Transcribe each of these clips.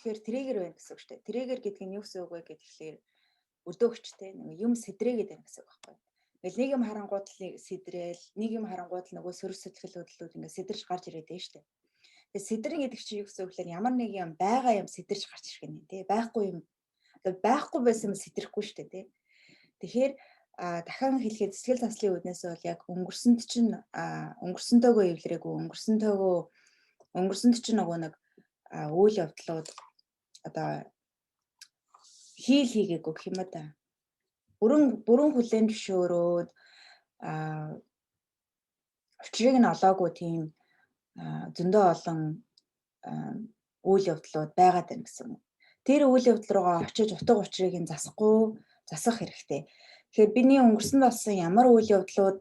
тэгэхээр триггер байна гэсэн үг шүү дээ. Триггер гэдэг нь юу гэсэн үг вэ гэхээр өдөөгч те нэг юм сэтрээгээд байна гэсэн үг байхгүй. Ингээл нэг юм харангууд л сэдрээл, нэг юм харангууд л нөгөө сөрөг сэтгэл хөдлөлүүд ингээд сэдэрч гарч ирээд байна шүү дээ. Тэгээ сэдрэн гэдэг чинь юу гэсэн үг вэ? Ямар нэг юм байгаа юм сэдэрч гарч ирэх юм те. Байхгүй юм. Тэгээ байхгүй байсан юм сэтрэхгүй шүү дээ те. Тэгэхээр дахин хэлэхэд сэтгэл заслын үүднээс бол яг өнгөрсөнд чинь өнгөрсөнтэйгөө эвлэрээгүй өнгөрсөнд чинь нөгөө нэг үйл явдлууд одоо хийгээгүй гэх юм да. Бүрэн хүлээн зөвшөөрөөд учрыг нь олоогүй тийм зөндөө олон үйл явдлууд байгаад байна гэсэн. Тэр үйл явдал руугаа очиж утга учрыг нь засах хэрэгтэй. Тэгэхээр биний өнгөрсөнд болсон ямар үйл явдлууд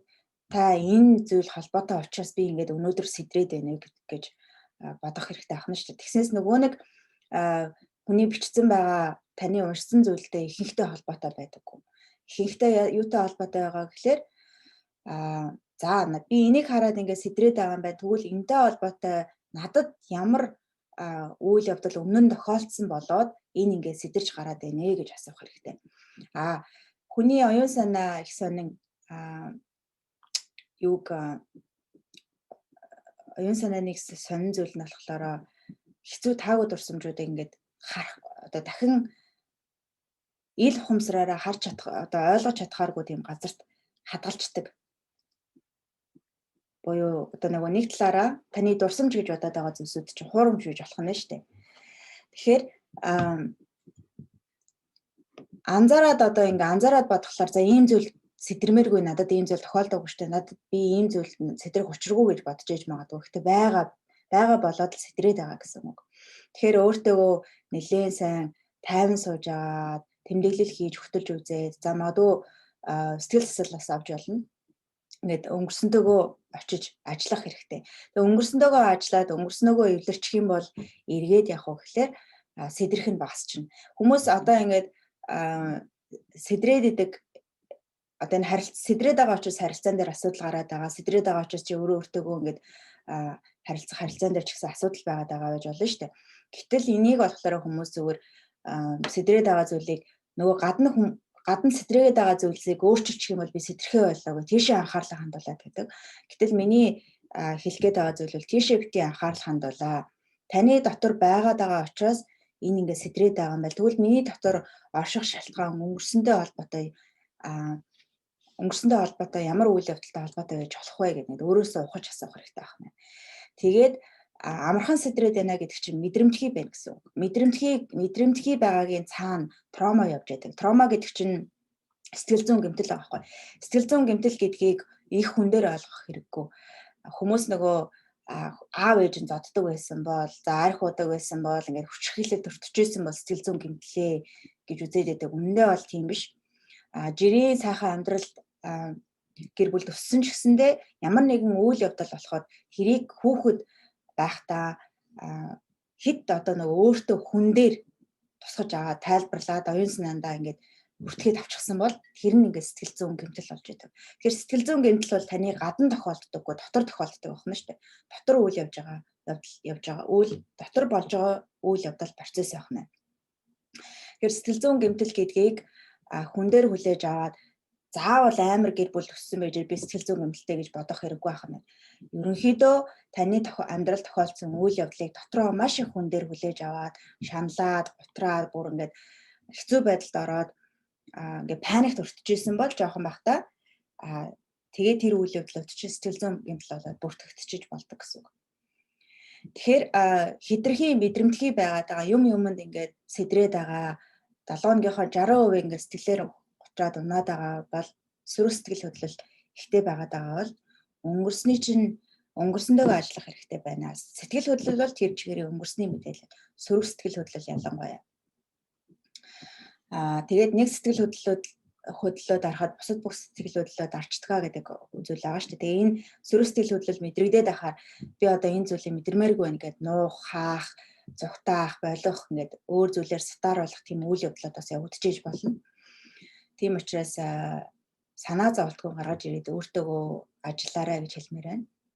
та энэ зүйл холбоотой учраас би ингээд өнөөдөр сэдрээд байна гэж бодох хэрэгтэй ахна шүү дээ. Тэгснээс нөгөө нэг хүний бичсэн байгаа таны уншсан зүйлтэй ихэнхдээ холбоотой байдаггүй. Ихэнхдээ юутай холбоотой байгаа гэхээр за би энийг хараад ингээд сэдрээд байгаа юм байна. Тэгвэл энэтэй холбоотой надад ямар үйл явдал өмнө нь тохиолдсон болоод энэ ингээд сэдэрч гараад байна гэж асуух хэрэгтэй. Хүний оюун санаа их сонин оюун санааны сонин зүйл нь болохоор хэцүү таагүй дурсамжуудыг ингээд харах одоо дахин ил ухамсараараа харж чадах одоо ойлгож чадхааргүй тийм газарт хадгалцдаг. Буюу одоо нэг талаараа таны дурсамж гэж бодоод байгаа зүйлсүүд чинь хуурамч гэж болох нь шүү дээ. Тэгэхээр анзаараад бодглохлоор за ийм зүйл сэтрмээргүй надад ийм зүйл тохиолдоогүй шүү дээ. Надад би ийм зүйл сэтрэх учиргүй гэж бодож ээж магадгүй. Гэхдээ байгаа болоод л сэтрээд байгаа гэсэн үг. Тэгэхээр өөртөөгөө нэлээд сайн тайван сууж аваад тэмдэглэл хийж хөтөлж үзээд за магадгүй сэтгэл засалаас авч болно. Ингээд өнгөрсөнтэйгөө очиж ажиллах хэрэгтэй. Тэгээ өнгөрсөнтэйгөө ажиллаад өнгөрснөөгөө эвлэрчих юм бол эргээд явах уу гэхээр сэдрэх нь багасчихна. Хүмүүс одоо ингээд сэдрээд идэг одоо энэ сэдрээд байгаа учраас харилцаан дээр асуудал гараад байгаа. Сэдрээд байгаа учраас чи өөртөөгөө ингээд харилцаан дээр ч гэсэн асуудал байгаад байгаа байж болно шүү дээ. Гэтэл энийг болохоор хүмүүс зүгээр сэдрээд байгаа зүйлийг нөгөө гадна сэтрээгээд байгаа зүйлсийг өөрчилчих юм бол би сэтрэхээ болоо гэх тийшээ анхаарлаа хандуулаад гэдэг. Гэтэл миний хэлгээд байгаа зүйл бол тийшээ бити анхаарал хандуулаа. Таны дотор байгаад байгаа учраас энэ ингээд сэтрээд байгаа юм байна. Тэгвэл миний дотор орших шалтгаан өнгөрсөнтэй холбоотой ямар үйл явдалтай холбоотой байж болох вэ гэдэг өөрөөсөө ухаж асуух хэрэгтэй байна. Тэгээд амархан сэтрээд байна гэдэг чинь мэдрэмтгий байна гэсэн үг. Мэдрэмтгий байгаагийн цаана трома явж байдаг. Трома гэдэг чинь сэтгэл зүйн гэмтэл байгаа байхгүй. Сэтгэл зүйн гэмтэл гэдгийг их хүн дээр ойлгох хэрэггүй. Хүмүүс нөгөө аав ээж нь зоддог байсан бол, за арх удаг байсан бол ингээд хүчрхийлэл төртөжсэн бол сэтгэл зүйн гэмтлээ гэж үзээд байдаг. Үнэндээ бол тийм биш. Жирийн сайхан амьдралд гэр бүл төссөн ч гэсэндээ ямар нэгэн үйл явдал болоход хэрийг хүүхэд байхдаа хэд одоо нөгөө өөртөө хүн дээр тусгаж аваад тайлбарлаад оюун санаандаа ингээд бүртгээд авчихсан бол тэр нь ингээд сэтгэл зүйн гэмтэл болж идэг. Тэгэхээр сэтгэл зүйн гэмтэл бол таны гадна тохиолддоггүй дотор тохиолддог байна шүү дээ. Дотор үйл явж байгаа дотор болж байгаа үйл явдал процесс явах нь. Тэгэхээр сэтгэл зүйн гэмтэл гэдгийг хүн дээр хүлээж аваад заавал амар гэр бүл төссөн байж би сэтгэл зүйн гэмтэлтэй гэж бодох хэрэггүй байна. Ерөнхийдөө таны амьдрал тохиолдсон үйл явдлыг дотроо маш их хүн дээр хүлээж аваад шаналаад, гутраад бүр ингээд хэцүү байдалд ороод ингээд паникт өртөжсэн бол жоохон бахта тэгээд тэр үйл явдлууд чинь сэтгэл зүйн гэмтэл болоод бүртгэгдчихэж болдог гэсэн үг. Тэгэхээр хитрхи мэдрэмтгий байгаа юмд ингээд сэдрээд байгаа 70%-ийнхоо 60% ингээд сэтгэлээр гутраад унаад байгаа бол сөрөг сэтгэл хөдлөл ихтэй байгаад байгаа бол өнгөрсөндөө ажиллах хэрэгтэй байна. Сэтгэл хөдлөл бол тэр чигээрээ өнгөрсний мэдээлэл. Сөрөг сэтгэл хөдлөл ялангуяа. Тэгээд нэг сэтгэл хөдлөлөд арахад бусад бүх сэтгэл хөдлөлөд арчдгаа гэдэг зүйл байгаа шүү дээ. Тэгээ энэ сөрөг сэтгэл хөдлөл мэдрэгдээд ахаар би одоо энэ зүйлийг мэдэрмээргүй байна гэд нуух, хаах, зүгтаах, болох ингээд өөр зүйлээр сатааруулах тийм үйл явдлууд бас явагдчихэж болно. Тийм учраас санаа зовлтгүй гаргаж ирээд өөртөөгөө ажиллаарай гэж хэлмээр байна.